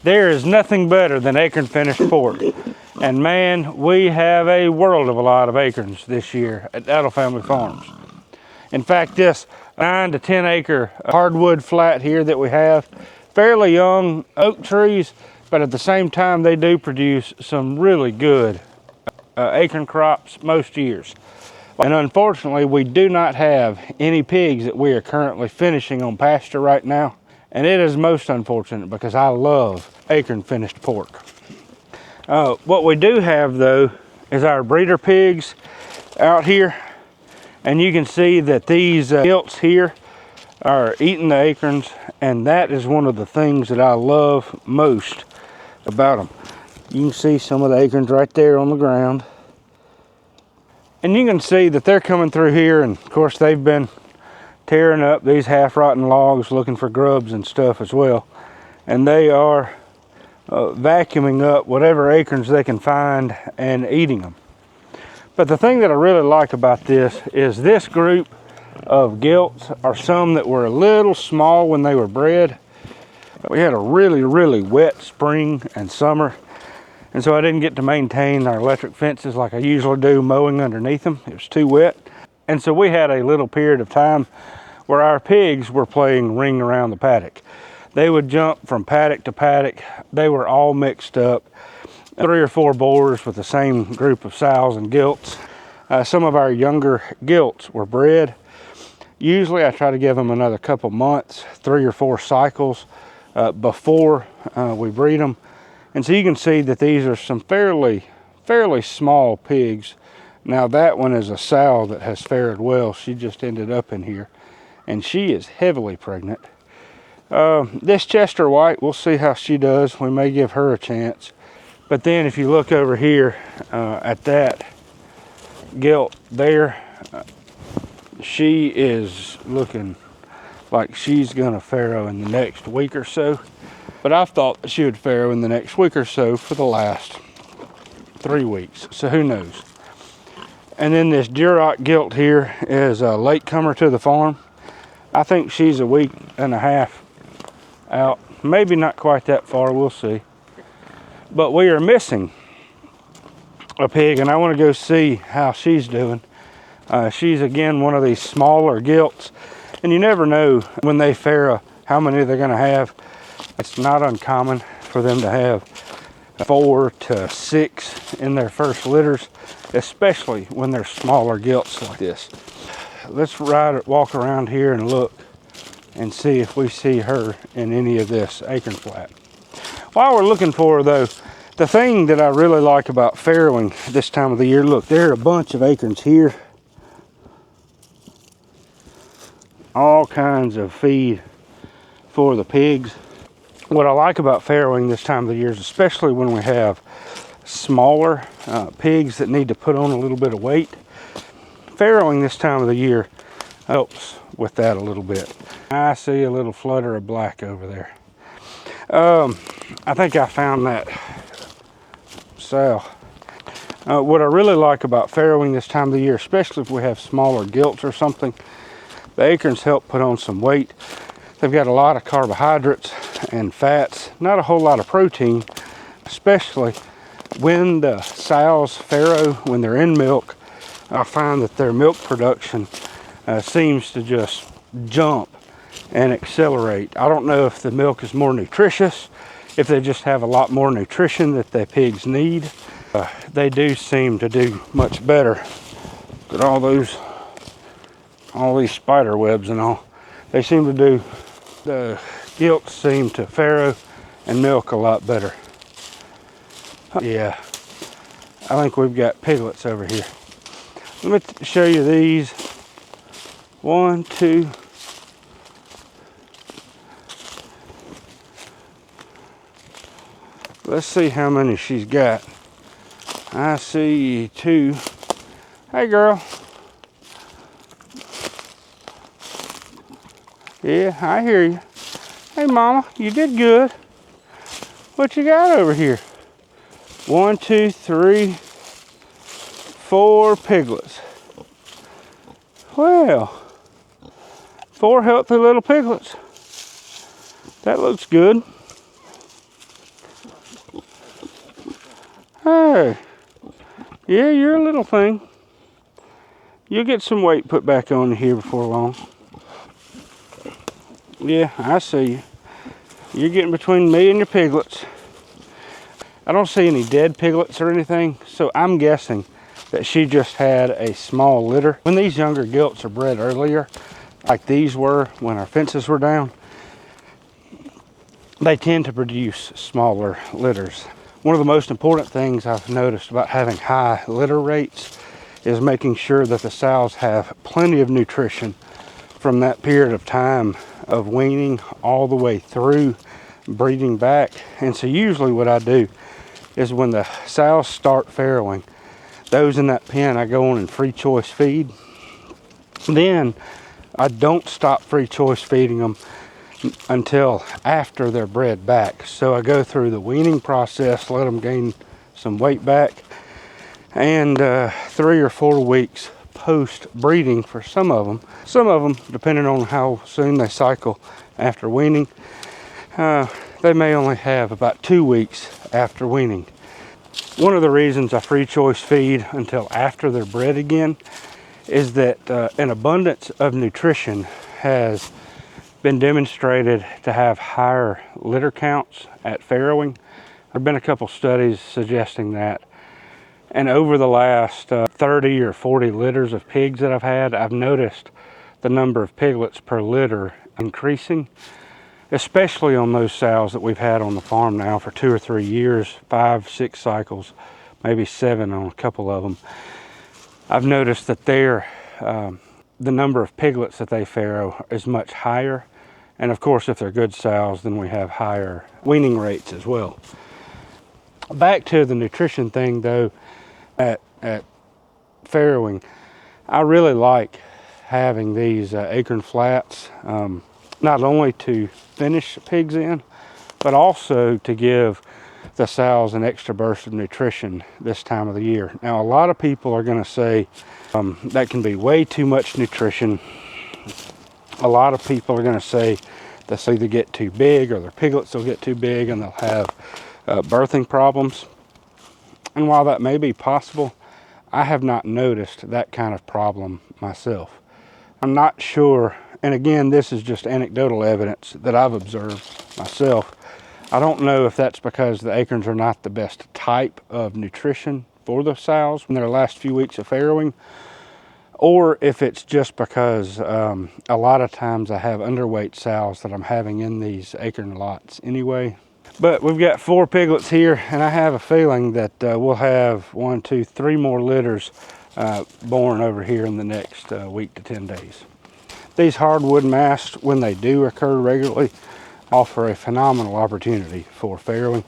There is nothing better than acorn finished pork. And man, we have a world of a lot of acorns this year at Dowdle Family Farms. In fact, this 9 to 10 acre hardwood flat here that we have, fairly young oak trees, but at the same time they do produce some really good acorn crops most years. And unfortunately, we do not have any pigs that we are currently finishing on pasture right now. And it is most unfortunate because I love acorn finished pork. What we do have though is our breeder pigs out here. And you can see that these gilts here are eating the acorns. And that is one of the things that I love most about them. You can see some of the acorns right there on the ground. And you can see that they're coming through here, and of course they've been tearing up these half-rotten logs looking for grubs and stuff as well. And they are vacuuming up whatever acorns they can find and eating them. But the thing that I really like about this is this group of gilts are some that were a little small when they were bred. We had a really, really wet spring and summer. And so I didn't get to maintain our electric fences like I usually do, mowing underneath them. It was too wet. And so we had a little period of time where our pigs were playing ring around the paddock. They would jump from paddock to paddock. They were all mixed up. 3 or 4 boars with the same group of sows and gilts. Some of our younger gilts were bred. Usually I try to give them another couple months, 3 or 4 cycles before we breed them. And so you can see that these are some fairly small pigs. Now that one is a sow that has fared well. She just ended up in here and she is heavily pregnant. This Chester White, we'll see how she does. We may give her a chance. But then if you look over here at that gilt there, she is looking like she's gonna farrow in the next week or so. But I've thought that she would farrow in the next week or so for the last 3 weeks. So who knows? And then this Duroc gilt here is a latecomer to the farm. I think she's a week and a half out. Maybe not quite that far, we'll see. But we are missing a pig and I want to go see how she's doing. She's again one of these smaller gilts. And you never know when they farrow how many they're gonna have. It's not uncommon for them to have 4 to 6 in their first litters, especially when they're smaller gilts like this. Let's walk around here and look and see if we see her in any of this acorn flat. While we're looking for her though, the thing that I really like about farrowing this time of the year, look, there are a bunch of acorns here. All kinds of feed for the pigs. What I like about farrowing this time of the year is especially when we have smaller pigs that need to put on a little bit of weight. Farrowing this time of the year helps with that a little bit. I see a little flutter of black over there. I think I found that sow. What I really like about farrowing this time of the year, especially if we have smaller gilts or something, the acorns help put on some weight. They've got a lot of carbohydrates and fats, not a whole lot of protein, especially when the sows farrow, when they're in milk. I find that their milk production seems to just jump and accelerate. I don't know if the milk is more nutritious, if they just have a lot more nutrition that the pigs need. They do seem to do much better. Look at all these spider webs and all. They seem to do, the gilts seem to farrow and milk a lot better. Yeah, I think we've got piglets over here. Let me show you these. 1, 2. Let's see how many she's got. I see 2. Hey girl. Yeah, I hear you. Hey mama, you did good. What you got over here? 1, 2, 3, 4 piglets. Well, 4 healthy little piglets. That looks good. Hey. Yeah, you're a little thing. You'll get some weight put back on you here before long. Yeah, I see you. You're getting between me and your piglets. I don't see any dead piglets or anything, so I'm guessing that she just had a small litter. When these younger gilts are bred earlier, like these were when our fences were down, they tend to produce smaller litters. One of the most important things I've noticed about having high litter rates is making sure that the sows have plenty of nutrition from that period of time of weaning all the way through breeding back. And so usually what I do is when the sows start farrowing, those in that pen I go on and free choice feed. Then I don't stop free choice feeding them until after they're bred back. So I go through the weaning process, let them gain some weight back, and 3 or 4 weeks post breeding for some of them. Some of them, depending on how soon they cycle after weaning, they may only have about 2 weeks after weaning. One of the reasons I free choice feed until after they're bred again is that an abundance of nutrition has been demonstrated to have higher litter counts at farrowing. There have been a couple studies suggesting that. And over the last 30 or 40 litters of pigs that I've had, I've noticed the number of piglets per litter increasing, especially on those sows that we've had on the farm now for 2 or 3 years, 5, 6 cycles, maybe 7 on a couple of them. I've noticed that the number of piglets that they farrow is much higher. And of course, if they're good sows, then we have higher weaning rates as well. Back to the nutrition thing though, at farrowing, I really like having these acorn flats, not only to finish pigs in, but also to give the sows an extra burst of nutrition this time of the year. Now, a lot of people are going to say that can be way too much nutrition. A lot of people are going to say they'll either get too big or their piglets will get too big and they'll have birthing problems. And while that may be possible, I have not noticed that kind of problem myself. I'm not sure, and again, this is just anecdotal evidence that I've observed myself. I don't know if that's because the acorns are not the best type of nutrition for the sows in their last few weeks of farrowing, or if it's just because a lot of times I have underweight sows that I'm having in these acorn lots anyway. But we've got 4 piglets here, and I have a feeling that we'll have 1, 2, 3 more litters born over here in the next week to 10 days. These hardwood masts, when they do occur regularly, offer a phenomenal opportunity for farrowing.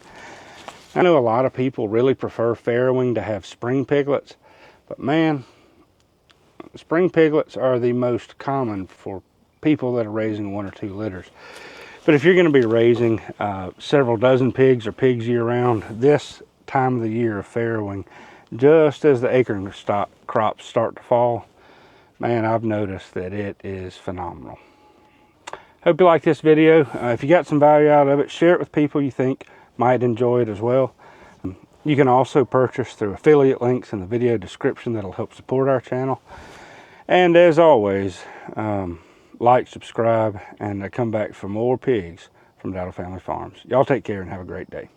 I know a lot of people really prefer farrowing to have spring piglets, but man, spring piglets are the most common for people that are raising 1 or 2 litters. But if you're going to be raising several dozen pigs or pigs year-round, this time of the year of farrowing, just as the acorn crops start to fall, man, I've noticed that it is phenomenal. Hope you like this video. If you got some value out of it, share it with people you think might enjoy it as well. You can also purchase through affiliate links in the video description that'll help support our channel. And as always, like, subscribe, and come back for more pigs from Dowdle Family Farms. Y'all take care and have a great day.